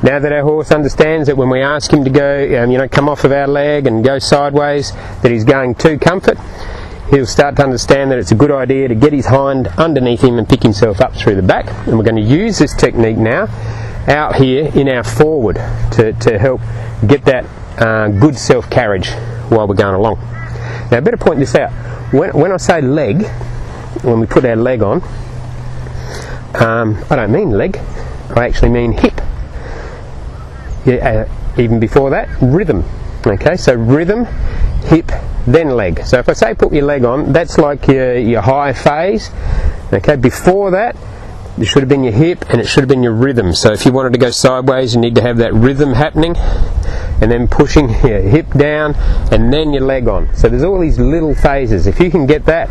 Now that our horse understands that when we ask him to go, come off of our leg and go sideways, that he's going to comfort, he'll start to understand that it's a good idea to get his hind underneath him and pick himself up through the back. And we're going to use this technique now out here in our forward to help get that good self-carriage while we're going along. Now I better point this out. When I say leg, when we put our leg on, I don't mean leg, I actually mean hip. Yeah, even before that, rhythm. Okay, so rhythm, hip, then leg. So if I say put your leg on, that's like your high phase. Okay, before that, it should have been your hip and it should have been your rhythm. So if you wanted to go sideways, you need to have that rhythm happening, and then pushing your hip down and then your leg on. So there's all these little phases. If you can get that,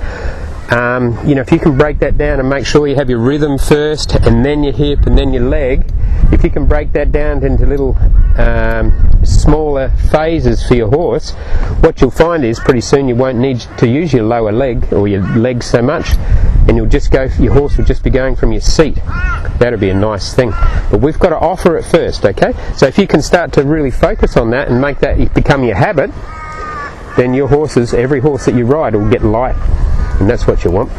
if you can break that down and make sure you have your rhythm first and then your hip and then your leg, if you can break that down into little smaller phases for your horse, what you'll find is pretty soon you won't need to use your lower leg or your legs so much, and your horse will just be going from your seat. That'll be a nice thing. But we've got to offer it first, okay? So if you can start to really focus on that and make that become your habit, then your horses, every horse that you ride, will get light, and that's what you want.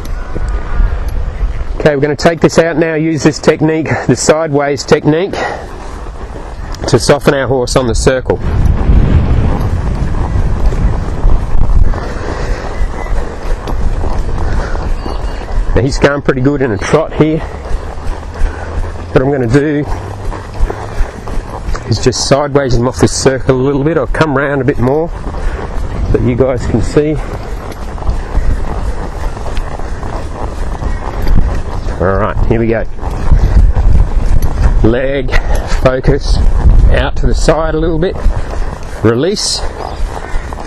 Okay, we're going to take this out now, use this technique, the sideways technique, to soften our horse on the circle. Now he's going pretty good in a trot here. What I'm going to do is just sideways him off this circle a little bit. I'll come round a bit more so you guys can see. Alright, here we go. Leg, focus, out to the side a little bit, release,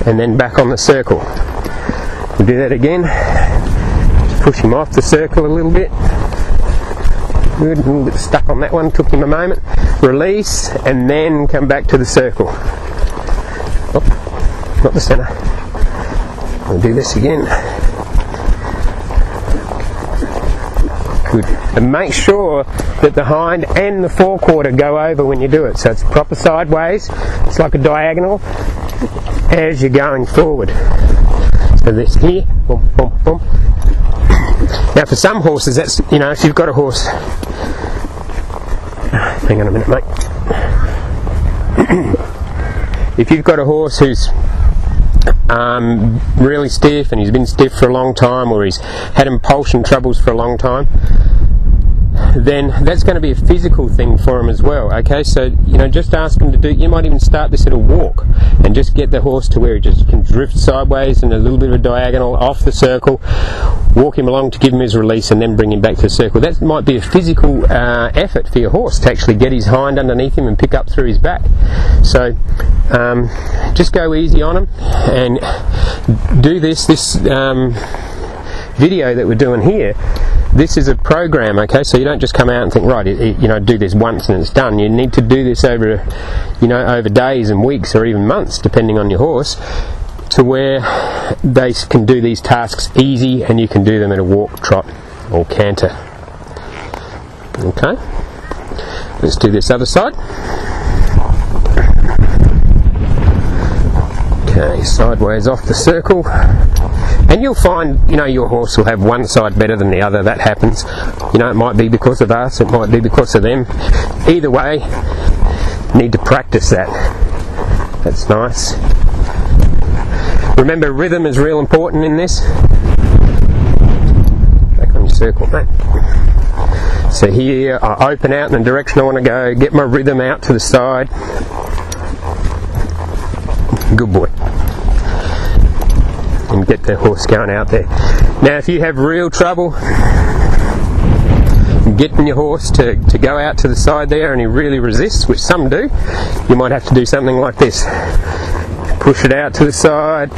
and then back on the circle. We'll do that again. Just push him off the circle a little bit. Good, a little bit stuck on that one, took him a moment. Release, and then come back to the circle. Oh, not the centre. We'll do this again. Good. And make sure that the hind and the forequarter go over when you do it. So it's proper sideways. It's like a diagonal as you're going forward. So this here, boom, boom, boom. Now for some horses, that's, if you've got a horse, hang on a minute, mate. If you've got a horse who's really stiff, and he's been stiff for a long time, or he's had impulsion troubles for a long time, then that's going to be a physical thing for him as well. Okay, so just ask him to do, you might even start this at a walk and just get the horse to where he just can drift sideways and a little bit of a diagonal off the circle, walk him along to give him his release, and then bring him back to the circle. That might be a physical effort for your horse to actually get his hind underneath him and pick up through his back. So just go easy on him and do this video that we're doing here. This is a program, okay, so you don't just come out and think, right, do this once and it's done. You need to do this over, over days and weeks or even months, depending on your horse, to where they can do these tasks easy and you can do them at a walk, trot or canter. Okay, let's do this other side. Okay, sideways off the circle. And you'll find, your horse will have one side better than the other. That happens. It might be because of us, it might be because of them. Either way, need to practice that. That's nice. Remember, rhythm is real important in this. Back on your circle, mate. So here, I open out in the direction I want to go, get my rhythm out to the side. Good boy. And get the horse going out there. Now if you have real trouble getting your horse to go out to the side there and he really resists, which some do, you might have to do something like this. Push it out to the side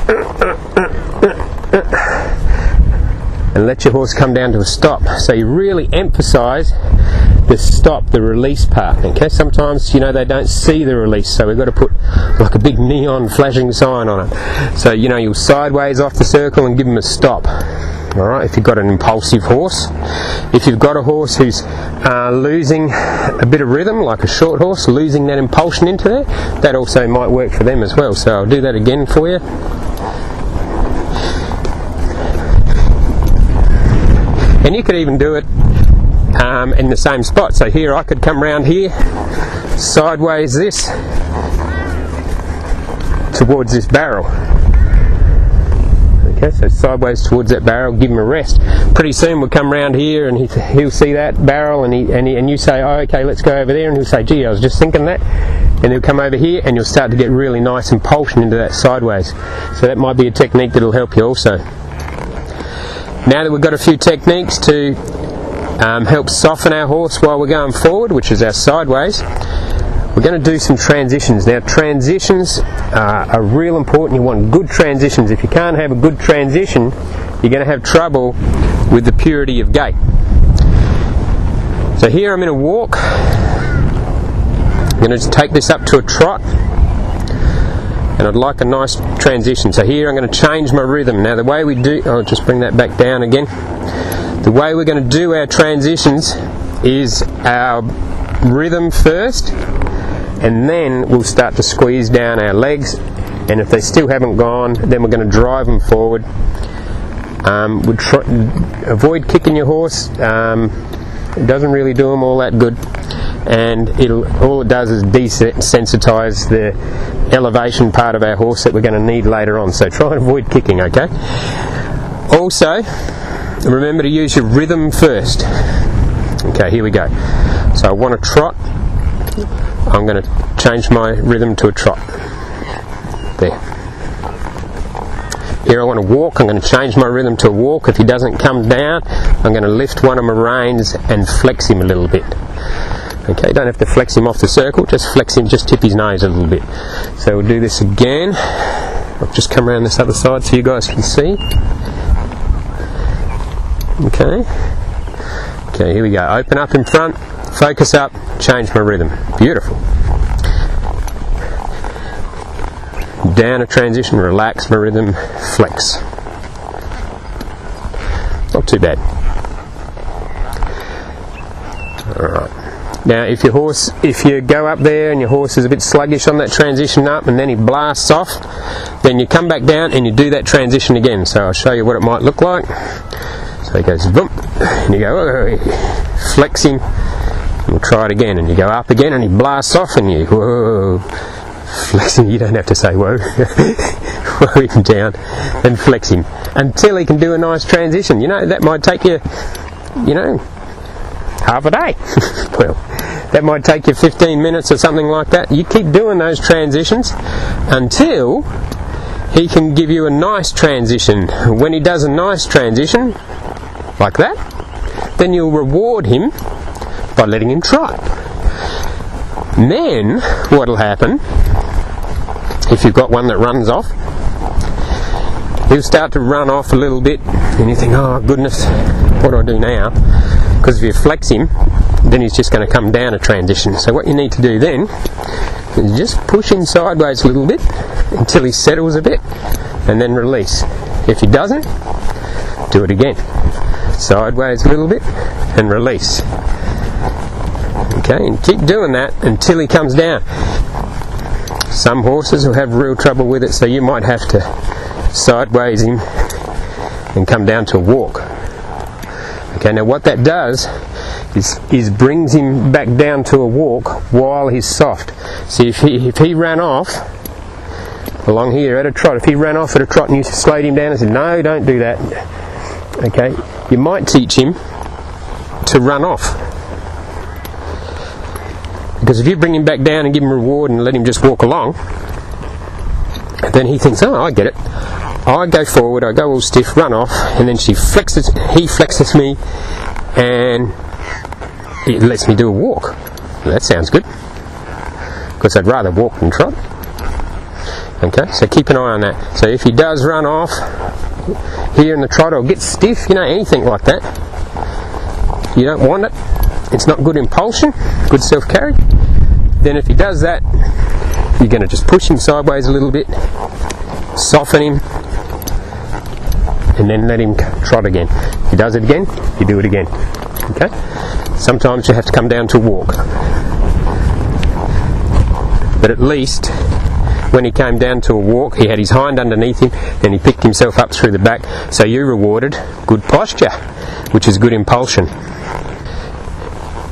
and let your horse come down to a stop. So you really emphasise the stop, the release part. Okay, sometimes they don't see the release, so we've got to put like a big neon flashing sign on it. So you'll sideways off the circle and give them a stop. Alright, if you've got an impulsive horse. If you've got a horse who's losing a bit of rhythm, like a short horse, losing that impulsion into there, that also might work for them as well. So I'll do that again for you. And you could even do it in the same spot. So here I could come round here, sideways this, towards this barrel. Okay, so sideways towards that barrel, give him a rest. Pretty soon we'll come round here and he'll see that barrel, and you say, oh, okay, let's go over there, and he'll say, gee, I was just thinking that, and he'll come over here and you'll start to get really nice impulsion into that sideways. So that might be a technique that'll help you also. Now that we've got a few techniques to help soften our horse while we're going forward, which is our sideways, we're going to do some transitions. Now transitions are real important. You want good transitions. If you can't have a good transition, you're going to have trouble with the purity of gait. So here I'm in a walk. I'm going to just take this up to a trot, and I'd like a nice transition. So here I'm going to change my rhythm. Now the way we do, I'll just bring that back down again. The way we're going to do our transitions is our rhythm first, and then we'll start to squeeze down our legs, and if they still haven't gone, then we're going to drive them forward. Avoid kicking your horse. It doesn't really do them all that good, and all it does is desensitize the elevation part of our horse that we're going to need later on. So try and avoid kicking, okay? Also, remember to use your rhythm first. Okay, here we go. So I want to trot. I'm going to change my rhythm to a trot. There. Here I want to walk. I'm going to change my rhythm to a walk. If he doesn't come down, I'm going to lift one of my reins and flex him a little bit. Okay, don't have to flex him off the circle, just flex him, just tip his nose a little bit. So we'll do this again. I'll just come around this other side so you guys can see. Okay. Okay, here we go. Open up in front, focus up, change my rhythm. Beautiful. Down a transition, relax my rhythm, flex. Not too bad. Alright. Now if you go up there and your horse is a bit sluggish on that transition up and then he blasts off, then you come back down and you do that transition again. So I'll show you what it might look like. So he goes boom, and you go, oh, flex him, and we'll try it again, and you go up again and he blasts off and you, whoa, flex him. You don't have to say whoa. Whoa him down and flex him until he can do a nice transition. You know, that might take you, half a day. Well, that might take you 15 minutes or something like that. You keep doing those transitions until he can give you a nice transition. When he does a nice transition like that, then you'll reward him by letting him trot. And then what'll happen, if you've got one that runs off, he'll start to run off a little bit and you think, oh goodness, what do I do now? Because if you flex him, then he's just going to come down a transition. So what you need to do then is just push him sideways a little bit until he settles a bit, and then release. If he doesn't, do it again. Sideways a little bit and release. Okay, and keep doing that until he comes down. Some horses will have real trouble with it, so you might have to sideways him and come down to a walk. Okay, now what that does is brings him back down to a walk while he's soft. See, if he ran off along here at a trot, if he ran off at a trot and you slowed him down and said, no, don't do that, okay, you might teach him to run off. Because if you bring him back down and give him a reward and let him just walk along, then he thinks, oh, I get it. I go forward, I go all stiff, run off, and then he flexes me, and it lets me do a walk. Well, that sounds good, because I'd rather walk than trot. Okay, so keep an eye on that. So if he does run off here in the trot or get stiff, anything like that, you don't want it. It's not good impulsion, good self-carry. Then if he does that, you're going to just push him sideways a little bit, soften him, and then let him trot again. If he does it again, you do it again. Okay? Sometimes you have to come down to a walk. But at least when he came down to a walk, he had his hind underneath him and he picked himself up through the back, so you rewarded good posture, which is good impulsion.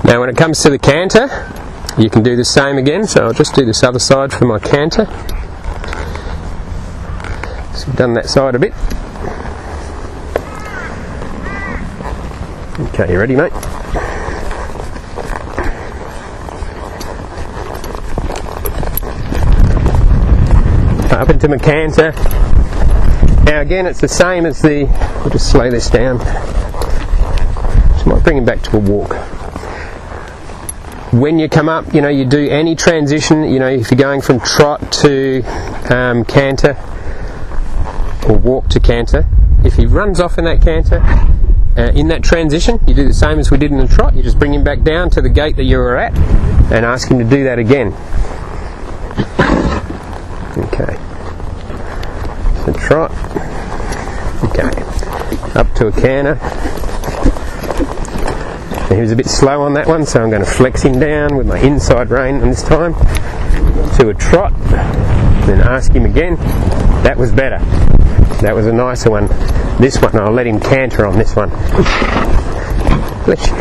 Now when it comes to the canter, you can do the same again, so I'll just do this other side for my canter. So I've done that side a bit. Okay, you ready, mate? Up into my canter. Now again, it's the same as the, we'll just slow this down. Just might bring him back to a walk. When you come up, you know, you do any transition, you know, if you're going from trot to canter or walk to canter, if he runs off in that canter, in that transition, you do the same as we did in the trot. You just bring him back down to the gait that you were at and ask him to do that again. Okay. So trot. Okay. Up to a canter. Now he was a bit slow on that one, so I'm going to flex him down with my inside rein this time to a trot. Then ask him again. That was better. That was a nicer one. This one, I'll let him canter on this one. Bless you.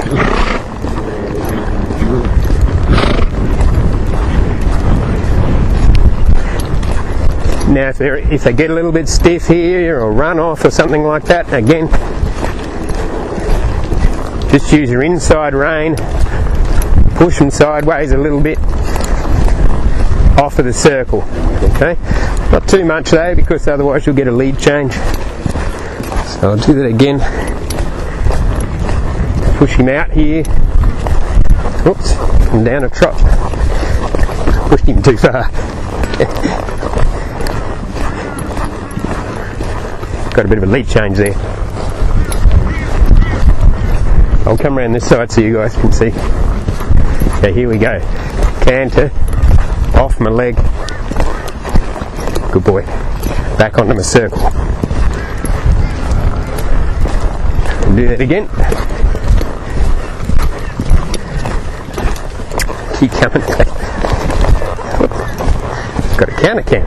Now if they get a little bit stiff here or run off or something like that, again, just use your inside rein, push them sideways a little bit off of the circle. Okay, not too much though, because otherwise you'll get a lead change. So I'll do that again. Push him out here. Oops, and down a trot. Pushed him too far. Got a bit of a lead change there. I'll come around this side so you guys can see. Okay, here we go. Canter, off my leg. Good boy. Back onto my circle. I'll do that again. Keep coming. Got a counter can.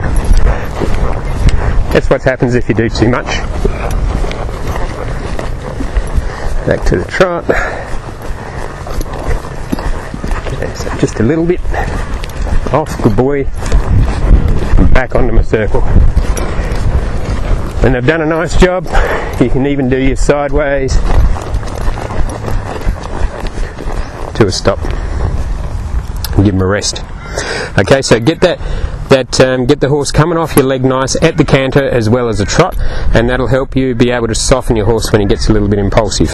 That's what happens if you do too much. Back to the trot. Okay, so just a little bit off, good boy. Back onto my circle. When they've done a nice job, you can even do your sideways to a stop and give them a rest. Okay, so get get the horse coming off your leg nice at the canter as well as a trot, and that'll help you be able to soften your horse when he gets a little bit impulsive.